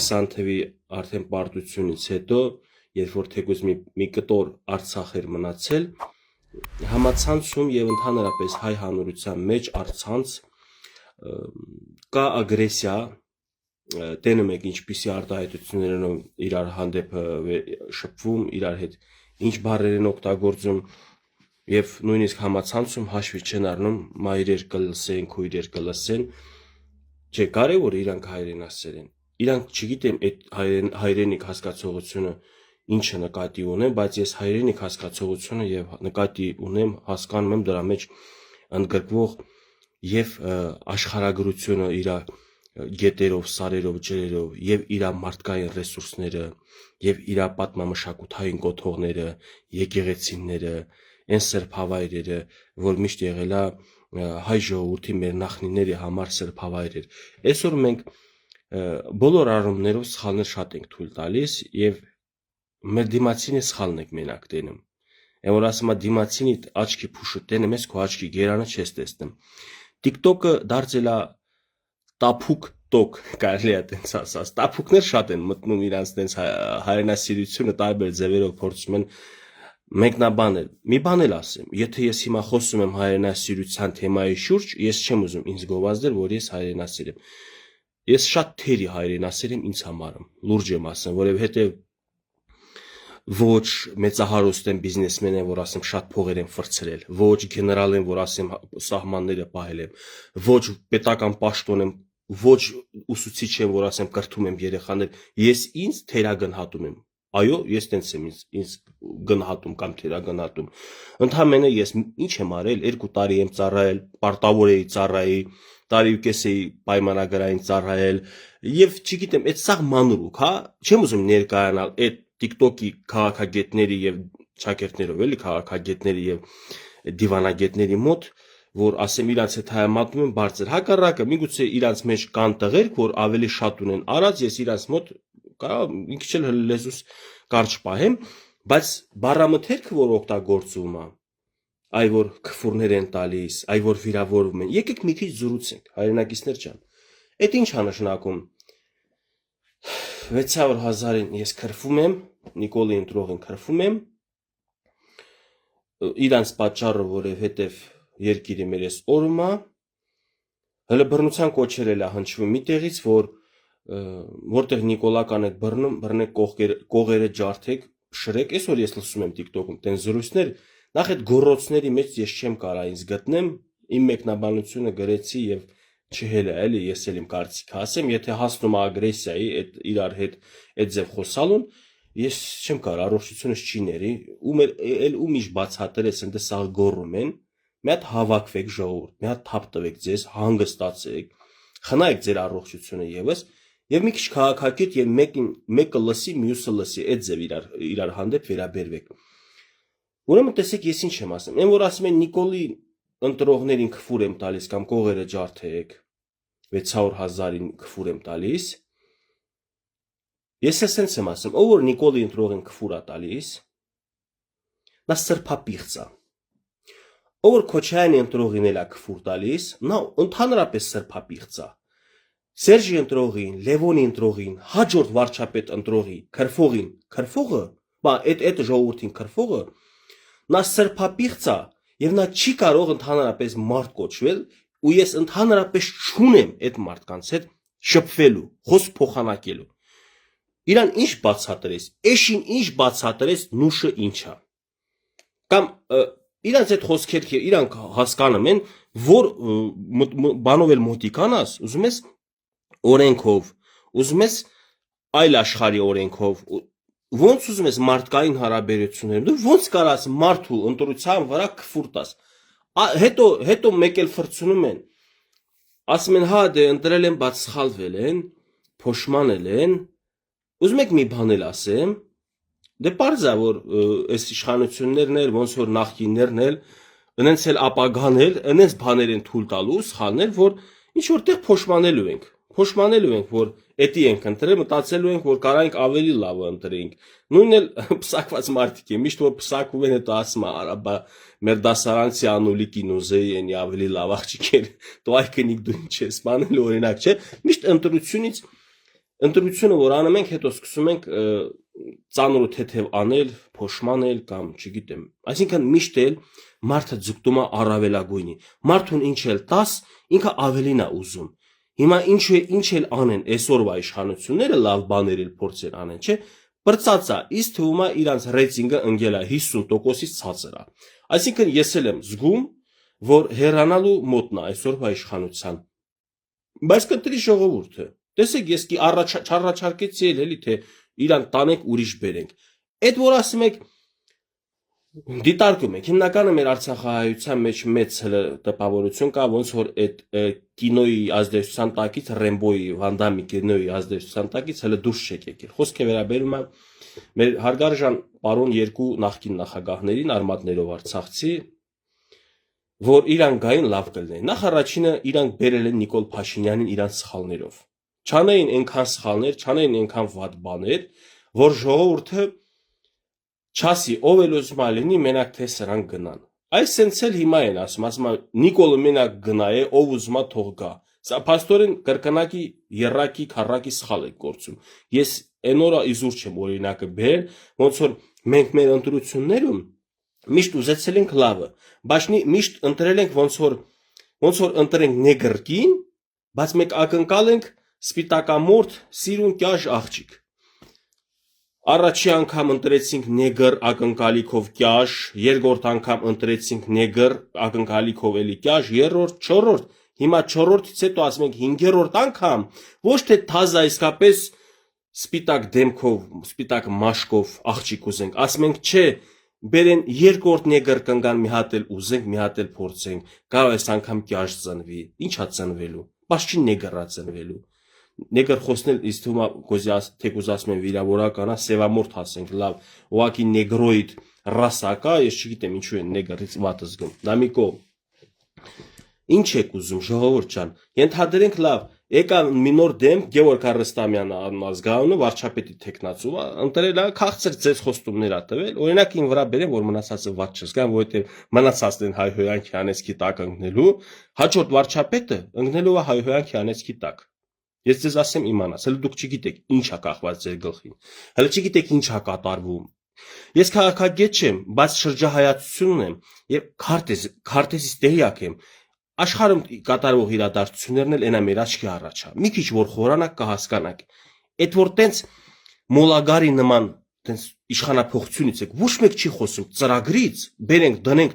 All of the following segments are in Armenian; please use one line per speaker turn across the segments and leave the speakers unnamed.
20 թվի արդեն պարտությունից հետո, երբ որ թեկուզ մի կտոր Արցախ էր մնացել, համացանցում եւ ընդհանրապես հայ հանրության մեջ առցանց կա ագրեսիա, տենում եք ինչպիսի արտահայտություններ են իրար հանդեպ շփվում, իրար հետ ինչ բառեր են օգտագործում եւ նույնիսկ համացանցում հաշվի չեն առնում մայրեր կլսեն, քույրեր կլսեն, չէ, կարևոր է իրանք հայրենասեր են։ Իրանք չգիտեմ այդ հայրենիք հասկացողությունը ինչը նկատի ունեմ, բայց ես հայրենիք հասկացողությունը եւ նկատի ունեմ, հասկանում եմ դրա մեջ ընդգրկվող եւ աշխարհագրությունը իր գետերով, սարերով, ջրերով եւ իր մարդկային ռեսուրսները եւ իր պատմամշակութային կոթողները, եկեղեցիները, այն սրբավայրերը, որ միշտ եղել է հայ ժողովրդի մեր նախնիների համար սրբավայրեր։ Այսօր մենք բոլոր առումներով սխալներ շատ ենք թույլ տալիս եւ մեր դիմացինի սխալն եք մենակ տենում։ Այն որ ասում է դիմացինի աչքի փուշը տենեմ, ես քո աչքի գերանը չես տեսնում։ TikTok-ը դարձել է տափուկ տոկ, կարելի է տենց ասած։ Տափուկներ շատ են մտնում իրանց տենց հայրենասիրությունը տարբեր ձևերով փորձում են մեկնաբանել։ Մի բան էլ ասեմ, եթե ես հիմա խոսում եմ հայրենասիրության թեմայի շուրջ, ես չեմ ուզում ինձ գովազդել, որ ես հայրենասիր եմ։ Ես շատ թերի հայրենասիր եմ ինձ համար, լուրջ եմ ասեմ, որովհետև ոչ մեծահարուստ են բիզնեսմեն են, որ ասեմ շատ փողեր են ֆրցրել, ոչ գեներալ են, որ ասեմ սահմանները պահել եմ, ոչ պետական պաշտոն եմ, ոչ ուսուցիչ եմ, որ ասեմ կրթում եմ երեխաներ, ես ինձ թերագնահատում եմ։ Այո, ես տենց եմ ինձ գնահատում կամ թերագնահատում։ Ընդհանրապես ես ինչ եմ արել, 2 տարի եմ ծառայել, պարտավոր էի ծառայի, տարի ու կես էի պայմանագրային ծառայել, եւ չգիտեմ, այդ սաղ մանրուք, հա, չեմ ուզում ներկայանալ այդ TikTok-ի քաղաքագետների եւ ճակերտներով էլի քաղաքագետների եւ դիվանագետների մոտ, որ ասեմ իրանց հետ հայամատում են բարձր։ Հակառակը, միգուցե իրանց մեջ կան տղեր, որ ավելի շատ ունեն արած, ես իրանց մոտ կարող մի քիչ էլ լեզուս կարճ պահեմ, բայց բառամթերքը, որ օգտագործում է, այ որ քֆուրներ են տալիս, այ որ վիրավորվում են, եկեք մի քիչ զրուցենք, հայրենակիցներ ջան։ Այդ ինչ է նշանակում։ 600,000-ին ես քրվում եմ, Նիկոլի ընտրողին քրվում եմ, իրանց պատճառը, որովհետև երկիրը մեր էս օրում է, հələ բռնության կոչեր էլ է հնչվում մի տեղից, որտեղ Նիկոլական եք բռնում, բռնեք կողերը ջարդեք, շրեք, այսօր ես լսում եմ TikTok-ում տեն զրույցներ, նախ այդ գոռոցների մեջ ես չեմ կարող ինձ գտնեմ, իմ մեկնաբանությունը գրեցի եւ չհելա էլի, ես էլ իմ կարծիքը ասեմ, եթե հասնում է ագրեսիայի այդ իրար հետ այդ ձև խոսալուն, ես չեմ կարող, առողջությունս չի ների, ում իշ բացատրես, ընդ սա գոռում են, մի հատ հավաքվեք ժողովուրդ, մի հատ թափ տվեք ձեզ, հանգստացեք, խնայեք ձեր առողջությունը եւս, եւ մի քիչ քաղաքակիրթ եւ մեկը լսի, մյուսը լսի, այդ ձև իրար հանդեպ վերաբերվեք։ Ուրեմն տեսեք, ես ինչ եմ ասում, այն որ ասում են Նիկոլի ընտրողներին քֆուր եմ տալիս կամ կողերը ջարդեք, 600,000-ին քֆուր եմ տալիս, ես էսենց եմ ասում, ով որ Նիկոլի ընտրողին քֆուր է տալիս, նա սրբապիղծ է։ Ով որ Քոչարյանի ընտրողին էլ է քֆուր տալիս, նա ընդհանրապես սրբապիղծ է։ Սերժի ընտրողին, Լևոնի ընտրողին, հաջորդ վարչապետ ընտրողի, քրֆողին, քրֆողը, այդ ժողովրդին քրֆողը, նա սրբապիղծ է եւ նա չի կարող ընդհանրապես մարդ կոչվել, ու ես ընդհանրապես չունեմ այդ մարդկանց հետ շփվելու, խոսք փոխանակելու։ Իրան ինչ բացատրես, էշին ինչ բացատրես, նուշը ինչա։ Կամ իրանց այդ խոսքերը իրանք հասկանում են, որ բանով էլ մոտիկանաս, ուզում ես օրենքով, ուզում ես այլ աշխարհի օրենքով, ոնց ուզում ես մարդկային հարաբերություններ, դու ոնց կարաս մարդու ընտրության վրա քֆուր տաս։ Հետո մեկ էլ ֆրցնում են, ասում են, հա դե ընտրել են, բայց սխալվել են, փոշմանել են։ Ուզում եք մի բան էլ ասեմ, դե պարզ է, որ այս իշխանություններն էլ, ոնց որ նախկիններն էլ, ընենց էլ ապագան էլ, ընենց բաներ են թույլ տալու, սխալներ, որ ինչ որտեղ փոշմանելու ենք, որ էդի ենք ընտրել, մտածելու ենք, որ կարանք ավելի լավը ընտրենք։ Նույնն էլ փսակված մարդիկ են, միշտ որ փսակում են, հետո ասում է, արաբա մեր դասարանցի անուլիկին ուզեի են ավելի լավ աղջիկեր, դու այ կնիկ դու ինչ ես, բանել օրինակ չէ, միշտ ընտրությունից ընտրությունը որ անում ենք, հետո սկսում ենք ծանր ու թեթև անել, փոշմանել կամ չգիտեմ։ Այսինքն միշտ էլ մարդը ձգտում է առավելագույնի։ Մարդուն ինչ էլ տաս, ինքը ավելին է ուզում։ Հիմա ինչ էլ անեն այսօրվա իշխանությունները, լավ բաներ էլ փորձեն անեն, չէ՞։ Բրծած է, իսկ թվում է իրանց ռեյտինգը ընկել է 50%-ից ցածր է։ Այսինքն ես էլ եմ զգում, որ հեռանալու մոտնա այսօրվա իշխանության։ Բայց կտրի ժողովուրդը։ Տեսեք, ես առաջարկեցի էլի թե իրան տանենք ուրիշ բերենք։ Այդ որ ասում եք դիտարկում եք, հիմնականը մեր Արցախահայության մեջ մեծ տպավորություն կա, ոնց որ այդ կինոյի ազդեցության տակից, Ռեմբոյի, Վանդամի կինոյի ազդեցության տակից հələ դուրս չեք եկել։ Խոսքը վերաբերում է մեր հարգարժան պարոն երկու նախկին նախագահներին, արմատներով արցախցի, որ իրան գային լավ կլինեն։ Նախ առաջինը իրանք բերել են Նիկոլ Փաշինյանին իրան սխալներով։ Չանային այնքան սխալներ, չանային այնքան վատ բաներ, որ ժողովուրդը չասի ով էլ ուզում է լինի, մենակ թե սրանք գնան։ Այս սենց էլ հիմա են ասում Նիկոլը մենակ գնա է, ով ուզում է թող գա։ Սա փաստորեն կրկնակի երրակի, քառակի սխալ է գործում։ Ես այն օրը իզուր չեմ օրինակը բերել, ոնց որ մենք մեր ընտրություններում միշտ ուզեցել ենք լավը, բայց միշտ ընտրել ենք ոնց որ ընտրենք նեգրկին, բայց մեկ ակնկալ ենք սպիտակամորթ, սիրուն կյաժ աղջիկ։ Առաջի անգամ ընտրեցինք նեգր ակնկալիքով կյաժ, երկրորդ անգամ ընտրեցինք նեգր ակնկալիքով էլի կյաժ, երրորդ, չորրորդ, հիմա չորրորդից հետո ասում ենք 5-րդ անգամ, ոչ թե թազա իսկապես սպիտակ դեմքով, սպիտակ մաշկով աղջիկ ուզենք, ասում ենք չէ, բերեն երկրորդ նեգր կնգան մի հատ էլ ուզենք, մի հատ էլ փորձենք, կարող այս անգամ կյաժ ծնվի, ինչա ծնվելու, բայց չի նեգրա ծնվելու։ Նեգր խոսնել ինձ թվում է գոզի թեկուզ ասում են վիրավորական, սևամորթ ասենք, լավ, ուղղակի նեգրոիդ ռասա կա, ես չգիտեմ ինչու են նեգրից վատ զգում։ Դա մի կողմ։ Ինչ եք ուզում, ժողովուրդ ջան, ենթադրենք լավ, եկա մի նոր դեմ Գևորգ Արստամյանը ազգանունը վարչապետի տեխնացու, ընտրել է քաղցր ձեզ խոստումներ ա տվել, օրինակ ին վրա բերեմ, որ մնացածը վատ չզգան, որովհետև մնացածն են հայհոյանքի անեցքի տակ ընկնելու, հաջորդ վարչապետը ընկնելու է հայհոյանքի անեցքի տակ։ Ես ձեզ ասեմ իմանաս, հələ դուք չգիտեք ինչ է կախված ձեր գլխին, հələ չգիտեք ինչ է կատարվում։ Ես քաղաքագետ չեմ, բայց շրջահայացություն ունեմ եւ քարտեզից տեղյակ եմ։ Աշխարհում կատարվող իրադարձություններն էլ այնա մեր աչքի առաջ է։ Մի քիչ որ խորանակ կհասկանաք։ Այդ որ տենց մոլագարի նման տենց իշխանապողությունից եք, ոչ մեկ չի խոսում ծրագրից, բերենք դնենք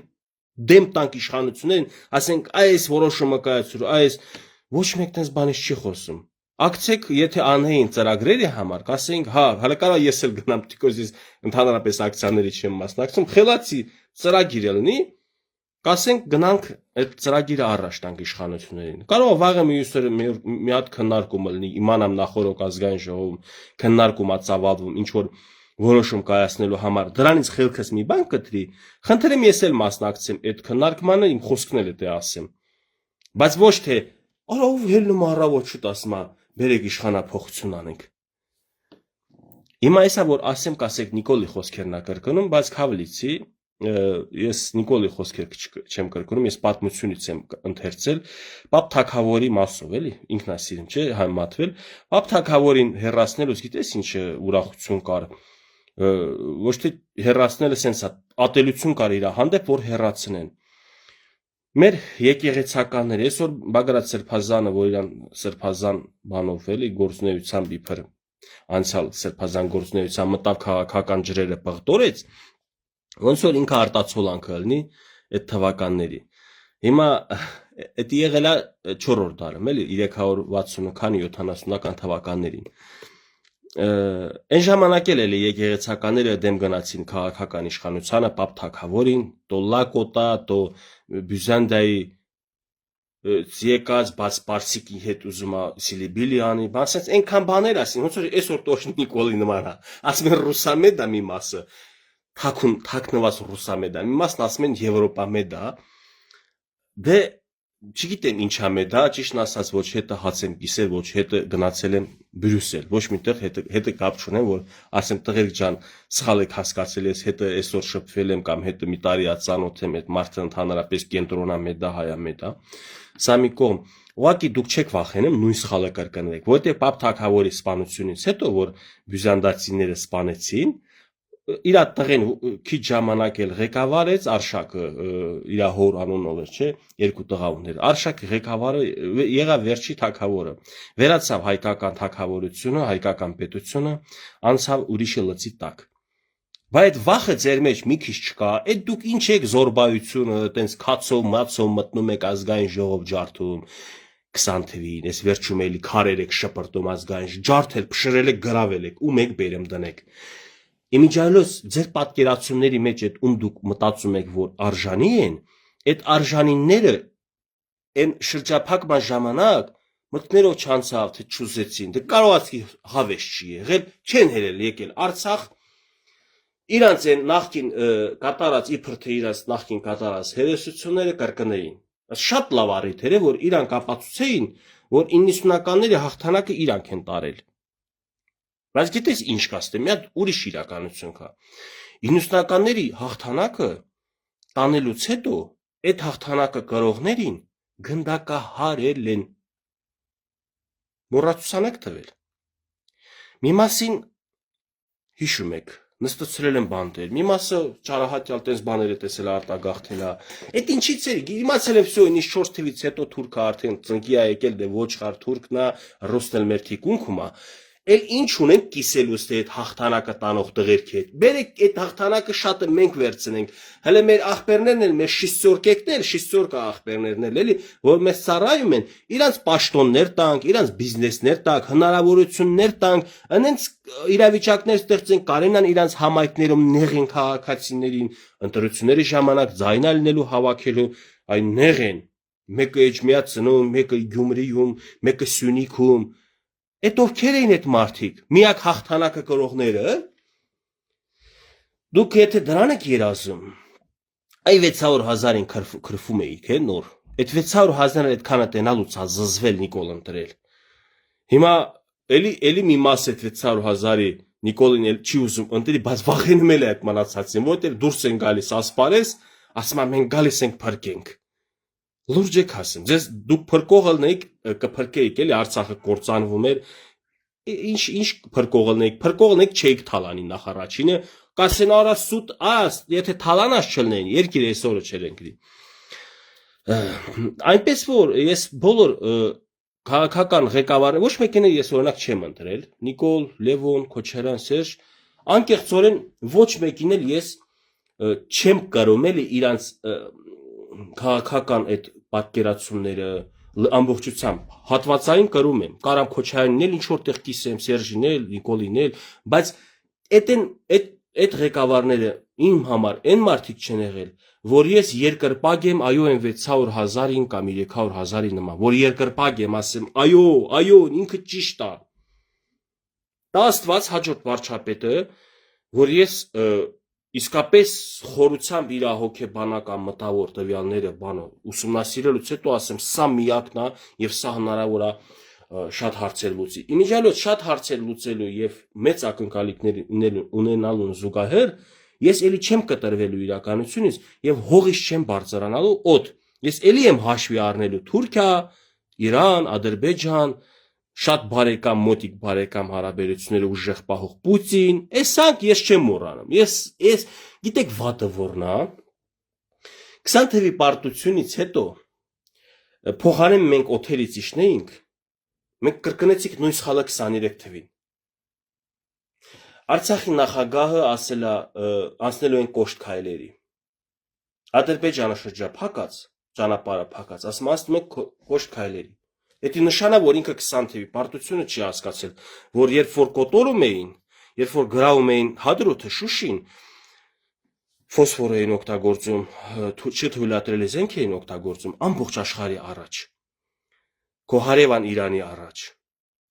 դեմ տանք իշխանություններին, ասենք այս որոշումը կայացրու, այս ոչ մեկ տենց բանից չի խոսում։ Ակցեք, եթե անհեին ծրագրերի համար, կասենք, հա, հələ կարա ես էլ գնամ, թիկոս ես ընդհանրապես ակցիաների չեմ մասնակցում, խելացի ծրագիր լինի, կասենք գնանք այդ ծրագիրը առաջ տանք իշխանություններին։ Կարող է վաղը մյուսը մի հատ քննարկում լինի, իմանամ նախորդ ազգային ժողովում քննարկում ա ծավալվում, ինչ որ որոշում կայացնելու համար։ Դրանից խելքս մի բան կտրի, խնդրեմ ես էլ մասնակցեմ այդ քննարկմանը, իմ խոսքն էլ է ասեմ։ Բայց ոչ թե ով ելնում առավոտ շուտ ասում է բերեք իշխանափոխություն անենք։ Հիմա էսա որ ասեմ, կասեք Նիկոլի խոսքերն ա կրկնում, բայց քավլիցի ես Նիկոլի խոսքեր չեմ կրկնում, ես պատմությունից եմ ընթերցել, Պապ Թագավորի մասով էլի, ինքնասիրում չէ, համատվել, Պապ Թագավորին հեռացնելուց գիտես ինչ ուրախություն կար, ոչ թե հեռացնելը սենց ատելություն կար իր հանդեպ, որ հեռացնեն։ Մեր եկեղեցականները, այսօր Բագրատ Սրբազանը, որ իրան Սրբազան բանով էլի գործունեությամբ իբր անցյալ Սրբազան գործունեության մտավ քաղաքական ջրերը պղտորեց, ոնց որ ինքը արտացոլանքը լինի այդ թվականների։ Հիմա դա եղել է 4-րդ դարում, էլի 360-քանի 70-ական թվականներին։ Այն ժամանակ էլ եկեղեցականները դեմ գնացին քաղաքական իշխանությանը, Պապ Թագավորին, տո Լակոտա, տո Բյուզանդիայի եկած բաց Պարսիկի հետ ուզում է Սիլիբիլիանի, բացած այնքան բաներ ասին, ոնց որ այսօր Տոշ Նիկոլի նման է, ասում են ռուսամեդա մի մասը, թաքնված ռուսամեդա, մի մասն ասում են եվրոպամեդա, դե չգիտեմ ինչա մեդա, ճիշտն ասած ոչ հետը հաց եմ կիսել, ոչ հետը գնացել եմ Բրյուսել, ոչ միտեղ հետը կապ չունեմ, որ ասեմ տղերք ջան, սխալ եք հասկացել, ես հետը այսօր շփվել եմ կամ հետը մի տարի ա ծանոթ եմ, այդ մարդը ընդհանրապես կենտրոնա մեդա, հայա մեդա։ Սա մի կողմ, ուղղակի դուք չեք վախենում նույն սխալը կրկնվեք, որտեղ Պապ Թագավորի սպանությունից հետո, որ բյուզանդացիները սպանեցին, իր տղեն քիչ ժամանակ էլ ղեկավարեց Արշակը, իր հոր անունով էր, չէ, երկու տղա ուներ։ Արշակի ղեկավարը եղավ վերջի թագավորը։ Վերացավ հայկական թագավորությունը, հայկական պետությունը, անցավ ուրիշի լծի տակ։ Բայց այդ վախը ձեր մեջ մի քիչ չկա, այդ դուք ինչ եք զորբայությունը, այտենց քացով, մացով մտնում եք ազգային ժողով ջարդում 20 թվին, այս վերջում էլի քարեր եք շպրտում ազգային ջարդել, փշրել եք, գրավել եք, ում եք բերեմ դնեք։ Իմիջիայլոց ձեր պատկերացումների մեջ այդ ում դուք մտածում եք, որ արժանի են, այդ արժանինները այն շրջափակման ժամանակ մտքներով չանցավ, թե չուզեցին, դե կարողացի հավես չի եղել, չեն հերել եկել Արցախ, իրանց են նախքին կատարած իբր թե իրանց նախքին կատարած հերոսությունները կրկնեին։ Շատ լավ առիթ էր, որ իրանք ապացուցեին, որ 90-ականների հաղթանակը իրանք են տարել։ Բայց գիտես ինչ կասեմ, մի հատ ուրիշ իրականություն կա։ 90-ականների հաղթանակը տանելուց հետո այդ հաղթանակը կրողներին գնդակահարել են։ Մոռացության եք տվել։ Մի մասին հիշում եք, նստացրել են բանտեր, մի մասը ճարահատյալ տես բաներ է տեսել արտագաղթել է։ Այդ ինչից է, իմացել եմ всё, ինձ 4 թվից հետո թուրքը արդեն ծնկի է եկել, դե ոչխար թուրքն է, ռուսնել մեր թիկունքում է։ Էլ ինչ ունենք կիսելուց թե այդ հաղթանակը տանող տղերքի հետ։ Բերեք այդ հաղթանակը շատը մենք վերցնենք։ Հələ մեր ախպերներն են, մեր շիստյորկեկներ, շիստյորկա ախպերներն են, էլի, որ մեզ ծառայում են, իրանց պաշտոններ տանք, իրանց բիզնեսներ տանք, հնարավորություններ տանք, այնց իրավիճակներ ստեղծենք, կարենան իրանց համայնքներում նեղեն քաղաքացիներին, ընտրությունների ժամանակ ձայնա լինելու հավաքելու, այն նեղեն։ Մեկը Էջմիածնում, մեկը Գյումրիում, մեկը Սյունիքում։ Այդ ովքեր էին այդ մարդիկ, միակ հաղթանակը կրողները։ Դուք եթե դրան եք երազում, այ 600,000-ին քրֆում էիք, նոր։ Այդ 600,000-ը այդքանը տենալուց է զզվել Նիկոլ ընտրել։ Հիմա էլի մի մաս այդ 600,000-ի Նիկոլին էլ չի ուզում ընտրի, բայց վախենում էլ է այդ մնացածին, որտեղ դուրս են գալիս ասպարես, ասում են մենք գալիս ենք փրկենք։ Լուրջ եք ասում, ձեզ դուք փրկող ելնեիք, կփրկեիք էլի Արցախը կործանվում էր, ինչ փրկող ելնեիք չէիք թալանի նախ առաջինը, կասեն արա սուտ, եթե թալանած չլնեին, երկիր այսօրը չեր ընկրի։ Այնպես որ ես բոլոր քաղաքական ղեկավարները ոչ մեկին ես օրինակ չեմ ընտրել, Նիկոլ, Լևոն, Քոչարյան, Սերժ, անկեղծորեն ոչ մեկին էլ ես չեմ կրում էլի իրանց քաղաքական այդ պատկերացումները ամբողջությամբ հատվածային կրում եմ, կարամ Քոչարյանին էլ ինչ որտեղ կիսեմ, Սերժին էլ, Նիկոլին էլ, բայց այդ ղեկավարները իմ համար այն մարդիկ չեն եղել, որ ես երկրպագ եմ, այո, այն 600,000-ին կամ 300,000-ի նման, որ երկրպագ եմ, ասեմ, այո, ինքը ճիշտ է։ Դա Աստված հաջորդ վարչապետը, որ ես իսկապես խորությամբ իր հոգեբանական մտավոր տվյալները բանը ուսումնասիրելուց հետո ասեմ, սա միակն է եւ սա հնարավոր է շատ հարցեր լուծի։ Իմիջիայլոց շատ հարցեր լուծելու եւ մեծ ակնկալիքներ ունենալուն զուգահեռ ես էլի չեմ կտրվելու իրականությունից եւ հողից չեմ բարձրանալու օդ։ Ես էլի եմ հաշվի առնելու Թուրքիա, Իրան, Ադրբեջան, շատ բարեկամ մոտիկ բարեկամ հարաբերությունները ուժեղ պահող Պուտին, այսանք ես չեմ մոռանում։ Ես գիտեք վատը որն է։ 20 թվականի պարտությունից հետո փոխարեն մենք օթերից իջնեինք, մենք կրկնեցինք նույն սխալը 23 թվին։ Արցախի նախագահը ասել է անցնելու են կոշտ քայլերի։ Ադրբեջանը շրջափակած, ճանապարհը փակած, ասում ենք կոշտ քայլերի։ Դա նշանա, որ ինքը 20 թվականի պարտությունը չի հասկացել, որ երբ որ կոտորում էին, երբ որ գրավում էին Հադրութը, Շուշին, ֆոսֆոր էին օգտագործում, չթույլատրելի զենք էին օգտագործում ամբողջ աշխարհի առաջ։ Քո հարևան Իրանի առաջ,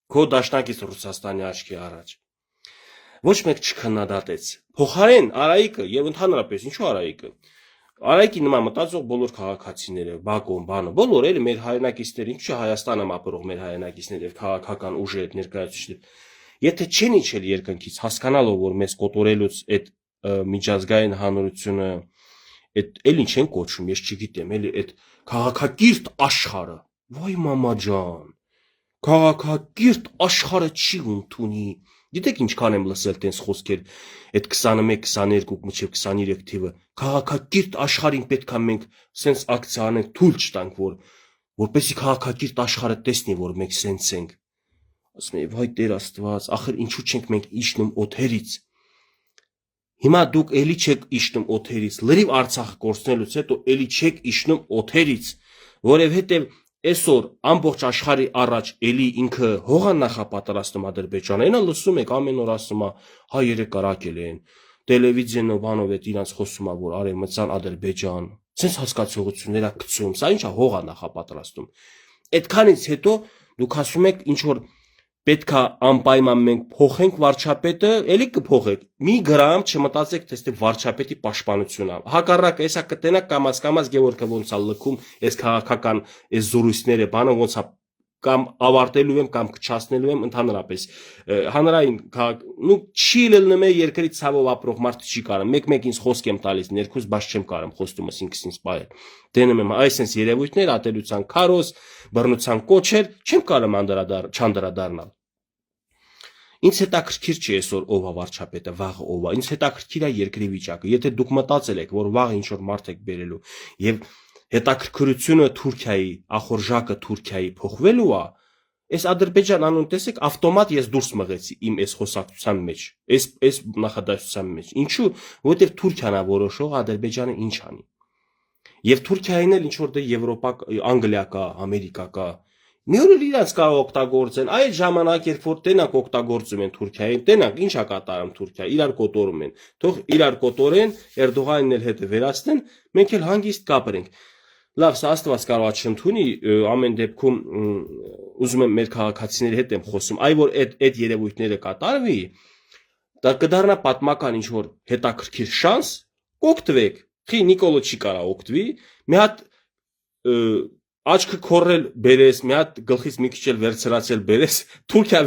քո դաշնակից Ռուսաստանի աչքի առաջ։ Ոչ մեկ չքննադատեց։ Փոխարեն Արայիկը եւ ընդհանրապես ինչու Արայիկը։ Արայիկի նման մտածող բոլոր քաղաքացիները, Բաքոն, բանը, բոլոր էլ մեր հայրենակիցներ, ինչու Հայաստանում ապրող մեր հայրենակիցներ եւ քաղաքական ուժեր ներկայացուցիչներ, եթե չեն իջել երկնքից, հասկանալով, որ մեզ կոտորելուց այդ միջազգային հանրությունը այդ էլ ինչ են կոչում, ես չգիտեմ, էլի այդ քաղաքակիրթ աշխարհը, Վայ մամա ջան, քաղաքակիրթ աշխարհը չի ընդունի։ Գիտեք ինչքան եմ լսել տենց խոսքեր այդ 21-22 մինչև 23 թիվը։ Քաղաքակիրթ աշխարհին պետք է մենք սենց ակցիա անենք, թույլ չտանք, որպեսզի քաղաքակիրթ աշխարհը տեսնի, որ մենք սենց ենք։ Ասում եմ, վայ Տեր Աստված, ախր ինչու չենք մենք իջնում օթերից։ Հիմա դուք էլի չեք իջնում օթերից, լրիվ Արցախը կորցնելուց հետո էլի չեք իջնում օթերից, որովհետև այսօր ամբողջ աշխարհի առաջ էլի ինքը հողան նախապատրաստում Ադրբեջանը։ Այնա լսում եք ամեն օր ասում է, հա երեք արակել են, տելևիզիոնով բանով այդ իրանց խոսում է, որ արևմտյան Ադրբեջան, sense հասկացողություններ է գցում, սա ինչա հող է նախապատրաստում։ Այդքանից հետո դուք ասում եք ինչ որ պետք է անպայման մենք փոխենք վարչապետը, էլի կփոխեք։ Մի գրամ չմտածեք, թե ստե վարչապետի պաշտպանությունն է։ Հակառակը, հեսա կտենակ կամած Գևորգը ոնց է լքում, այս քաղաքական այս զորույցները, բանը ոնց է կամ ավարտելու եմ կամ կչացնելու եմ ընդհանրապես հանրային նու չի լնում է երկրի ցավով ապրող մարդ չի կարամ մեկ ինձ խոսք եմ տալիս ներքուս բաց չեմ կարամ խոստումս ինքս պահել դենում եմ այսպես երևույթներ ատելության քարոզ բռնության կոչեր չեմ կարամ չանդրադառնալ ինձ հետաքրքիր չի այսօր ով է վարչապետը վաղը ով է ինձ հետաքրքիր է երկրի վիճակը եթե դուք մտածել եք որ վաղ ինչ որ մարդ եք բերելու եւ հետաքրքրությունը Թուրքիայի, ախորժակը Թուրքիայի փոխվելու է, այս Ադրբեջան անուն տեսեք ավտոմատ ես դուրս մղեցի իմ այս խոսակցության մեջ, այս նախադասության մեջ։ Ինչու՞, որովհետև Թուրքիան է որոշող Ադրբեջանը ինչ անի։ Եվ Թուրքիային էլ ինչ որ դե Եվրոպա, Անգլիա կա, Ամերիկա կա։ Մի օր իրանց կարող օգտագործեն, այդ ժամանակ երբ որ տենակ օգտագործում են Թուրքիային, տենակ ինչա կատարում Թուրքիա, իրար կոտորում են։ Թող իրար կոտորեն, Էրդողանին էլ հետը վերացնեն, մենք էլ հանգիստ կապրենք։ Լավ, սա Աստված կարող է չընդունի, ամեն դեպքում ուզում եմ մեր քաղաքացիների հետ եմ խոսում, այ որ այդ երևույթները կատարվի, դա կդառնա պատմական ինչ որ հետաքրքիր շանս, կօգտվեք։ Խի Նիկոլը չի կարա օգտվի, մի հատ աչքը քորել բերես, մի հատ գլխից մի քիչ էլ վերցրացել բերես, Թուրքիա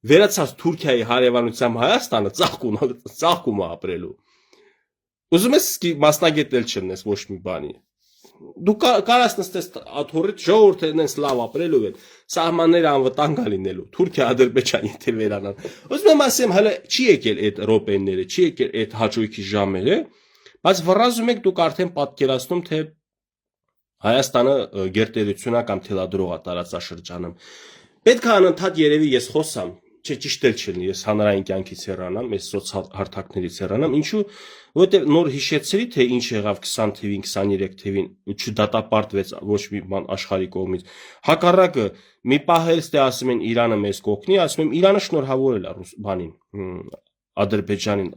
վերացած Թուրքիայի հարևանությամբ Հայաստանը ծաղկում է ապրելու։ Ուզում ես մասնագետել չլնես ոչ մի բանի։ Դու կարաս նստես աթոռիդ ժողովուրդը այնպես լավ ապրելու են սահմանները անվտանգ լինելու Թուրքիա Ադրբեջան եթե վերանան ուզում եմ ասեմ հələ չի եկել այդ ռոպեները չի եկել այդ հաջողքի ժամերը բայց վռազում եք դուք արդեն պատկերացնում թե Հայաստանը գերտերությունա կամ թելադրող է տարածաշրջանում պետք է անընդհատ երևի ես խոսամ Չէ ճիշտ էլ չլինի ես հանրային կյանքից հեռանամ, ես սոցհարթակներից հեռանամ, ինչու որովհետև նոր հիշեցրի թե ինչ եղավ 20 թվին, 23 թվին ու չդատապարտվեց ոչ մի բան աշխարհի կողմից։ Հակառակը մի պահ էլ ստե ասում են Իրանը մեզ կօգնի, ասում եմ Իրանը շնորհավորել է բանին Ադրբեջանին,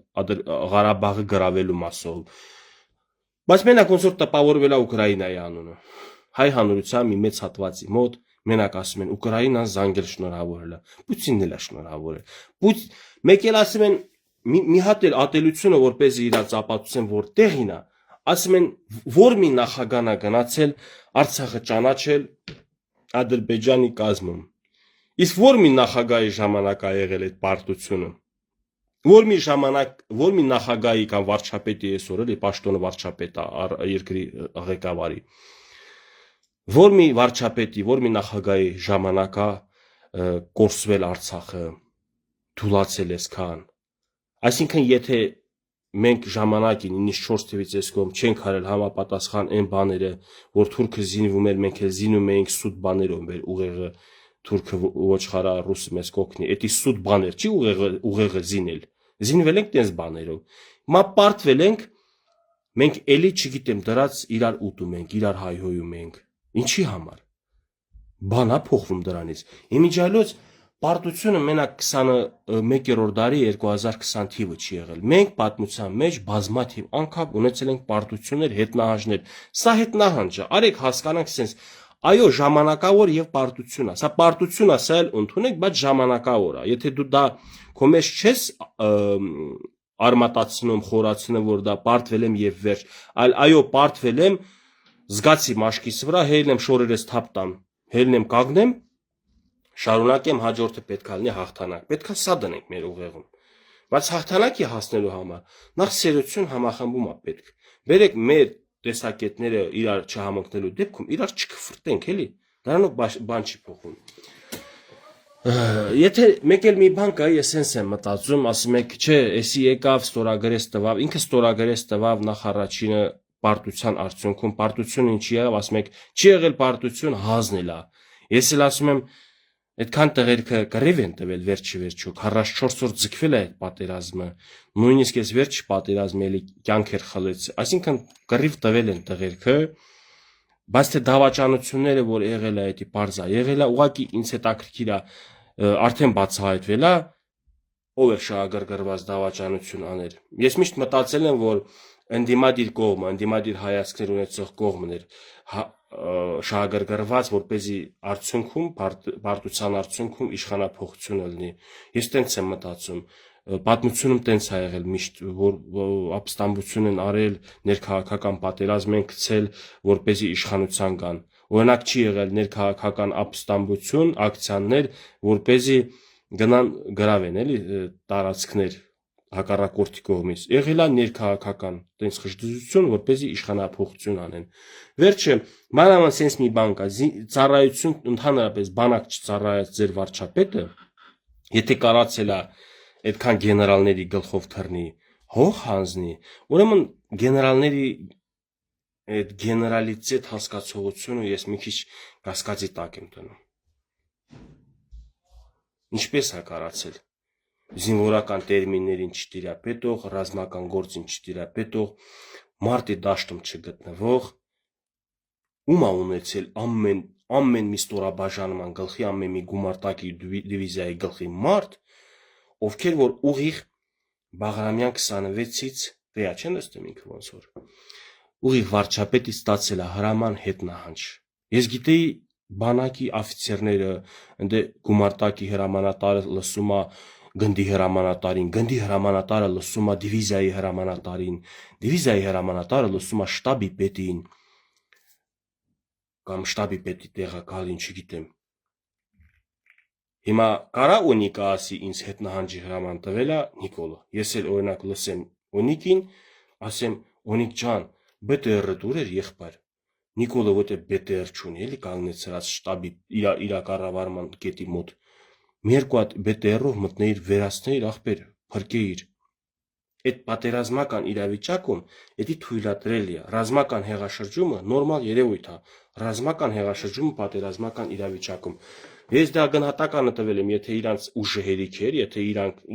Ղարաբաղը գրավելու մասով։ Բայց մենակ ոնց որ տպավորվել է Ուկրաինայի անունը։ Հայ հանրության մի մեծ հատվածի մոտ Մենակ ասում են Ուկրաինան զանգել շնորհավորել է, Պուտինն էլ է շնորհավորել։ Մեկ էլ ասում են մի հատ էլ ատելությունը որպեսզի իրաց ապացուցեն որ տեղին է, ասում են որ մի նախագահն է գնացել Արցախը ճանաչել Ադրբեջանի կազմում։ Իսկ որ մի նախագահի ժամանակ է եղել այդ պարտությունը։ Որ մի նախագահի կամ վարչապետի այսօր էլի պաշտոնը վարչապետ է երկրի ղեկավարի Որ մի վարչապետի, որ մի նախագահի ժամանակա կորսվել Արցախը, թուլացել այսքան։ Այսինքն եթե մենք ժամանակին 94 թվից այս կողմ չենք արել համապատասխան այն բաները, որ թուրքը զինվում էր, մենք էլ զինում էինք սուտ բաներով մեր ուղեղը թուրքը ոչխարա ռուսը մեզ կօգնի։ Էդի սուտ բաներ չի ուղեղը զինել։ Զինվել ենք տես բաներով։ Հիմա պարտվել ենք մենք էլի չգիտեմ դրած իրար ուտում ենք, իրար հայհոյում ենք։ Ինչի համար։ Բանա փոխվում դրանից։ Իմիջիայլոց պարտությունը մենակ 21-րդ դարի 2020 թիվը չի եղել։ Մենք պատմության մեջ բազմաթիվ անգամ ունեցել ենք պարտություններ, հետնահանջներ։ Սա հետնահանջ է։ Արեք հասկանանք sense այո ժամանակավոր եւ պարտություն է։ Սա պարտություն է, սա էլ ընդունեք, բայց ժամանակավոր է։ Եթե դու դա քո մեջ չես արմատացնում, խորացնում, որ դա պարտվել եմ եւ վերջ, այլ այո պարտվել եմ Զգացի մաշկիս վրա հելնեմ շորերս թափ տամ, հելնեմ կանգնեմ, շարունակեմ հաջորդը պետք է լինի հաղթանակ։ Պետք է սա դնենք մեր ուղեղում։ Բայց հաղթանակի հասնելու համար նախ սերություն համախմբում է պետք։ Բերեք մեր տեսակետները իրար չհամընկնելու դեպքում իրար չքֆրտենք, էլի։ Դրանով բան չի փոխում։ Եթե մեկ էլ մի բան կա, ես sense եմ մտածում, ասում եք, չէ, էսի եկավ, ստորագրեց տվավ, ինքը ստորագրեց տվավ նախ առաջինը պարտության արդյունքում, պարտությունը ինչի եղավ, ասում եք, չի եղել պարտություն, հազն է։ Ես էլ ասում եմ, այդքան տղերքը կռիվ են տվել վերջի վերջո, 44 օր ձգվել է այդ պատերազմը, նույնիսկ այս վերջի պատերազմը էլի կյանքեր խլեց, այսինքն կռիվ տվել են տղերքը, բայց թե դավաճանությունները, որ եղել է, դա պարզ է, եղել է, ուղղակի ինձ հետաքրքիր է, արդեն բացահայտվել է, ով էր շահագրգռված դավաճանություն անել։ Ես միշտ մտածել եմ, որ ընդդիմադիր կողմը, ընդդիմադիր հայացքներ ունեցող կողմն էր շահագրգռված, որպեսզի արդյունքում, պարտության արդյունքում իշխանափոխությունը լինի։ Ես տենց եմ մտածում, պատմությունում տենց է եղել միշտ, որ ապստամբություն են արել, ներքաղաքական պատերազմ են գցել, որպեսզի իշխանության գան։ Օրինակ չի եղել ներքաղաքական ապստամբություն, ակցիաներ, որպեսզի գնան գրավեն, էլի տարածքներ հակառակորդի կողմից։ Եղել է ներքաղաքական տենց խժդժություն, որպեսզի իշխանափոխություն անեն։ Վերջը մանավանդ sense մի բան կա, ծառայություն ընդհանրապես բանակ չծառայած ձեր վարչապետը, եթե կարացել է այդքան գեներալների գլխով թռնի, հող հանձնի, ուրեմն գեներալների այդ գեներալիտետ հասկացողությունը ես մի քիչ կասկածի տակ եմ դնում։ Ինչպես է կարացել զինվորական տերմիններին չտիրապետող, ռազմական գործին չտիրապետող, մարտի դաշտում չգտնվող, ում է ունեցել ամեն մի ստորաբաժանման գլխի, ամեն մի գումարտակի դիվիզիայի գլխի մարդ, ովքեր որ ուղիղ Բաղրամյան 26-ից վրա չեն նստում ինքը ոնց որ ուղիղ վարչապետից ստացել է հրաման հետնահանջ։ Ես գիտեի բանակի աֆիցերները, ընդ գումարտակի հրամանատարը լսում է գնդի հրամանատարին, գնդի հրամանատարը լսում է դիվիզիայի հրամանատարին, դիվիզիայի հրամանատարը լսում է շտաբի պետին կամ շտաբի պետի տեղակալին, չգիտեմ։ Հիմա կարա Օնիկը ասի ինձ հետնահանջի հրաման տվել է Նիկոլը։ Ես էլ օրինակ լսեմ Օնիկին, ասեմ Օնիկ ջան, BTR-ը դուր էր եղբայր։ Նիկոլը որտե BTR չունի, էլի կանգնեցրած շտաբի իր կառավարման կետի մոտ։ Մի երկու հատ BTR-ով մտնեիր վերացնեիր ախպեր, փրկեիր։ Այդ պատերազմական իրավիճակում դա թույլատրելի է։ Ռազմական հեղաշրջումը նորմալ երևույթ է։ Ռազմական հեղաշրջումը պատերազմական իրավիճակում։ Ես դա գնահատականը տվել եմ, եթե իրանց ուժը հերիք էր, եթե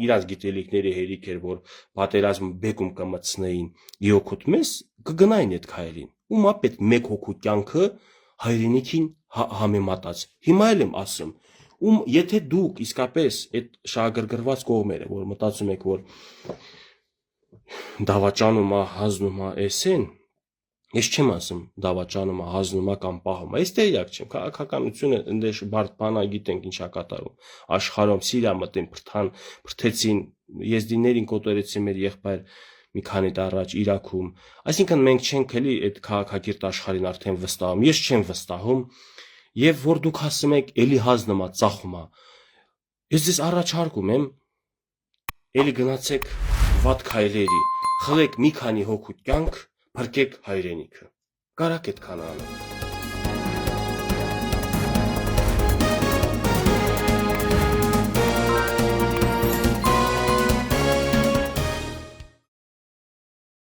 իրանց գիտելիքների հերիք էր, որ պատերազմը բեկում կմտցնեին իօքոտ մեզ, կգնային այդ քայլին։ Ումա պետք մեկ հոգու կյանքը հայրենիքին համեմատած։ Հիմա էլ եմ ասում, եթե դուք իսկապես այդ շահագրգռված կողմերը, որ մտածում եք, որ դավաճանում է, հազնում է, էսեն, ես չեմ ասում դավաճանում է, հազնում է կամ պահում է, ես տեղյակ չեմ, քաղաքականությունը ընդեշ բարդ բան է, գիտենք ինչա կատարում, աշխարհում Սիրիա մտեն, փրթեցին, եզդիներին կոտորեցին մեր եղբայր մի քանի տարի առաջ Իրաքում, այսինքն մենք չենք էլի այդ քաղաքակիրթ աշխարհին արդեն վստահում, ես չեմ վստահում, եւ որ դուք ասում եք էլի հազնում է, ծախում է, ես ձեզ առաջարկում եմ, էլի գնացեք վատ քայլերի, խլեք մի քանի հոգու կյանք, փրկեք հայրենիքը, կարաք այդքան անեք։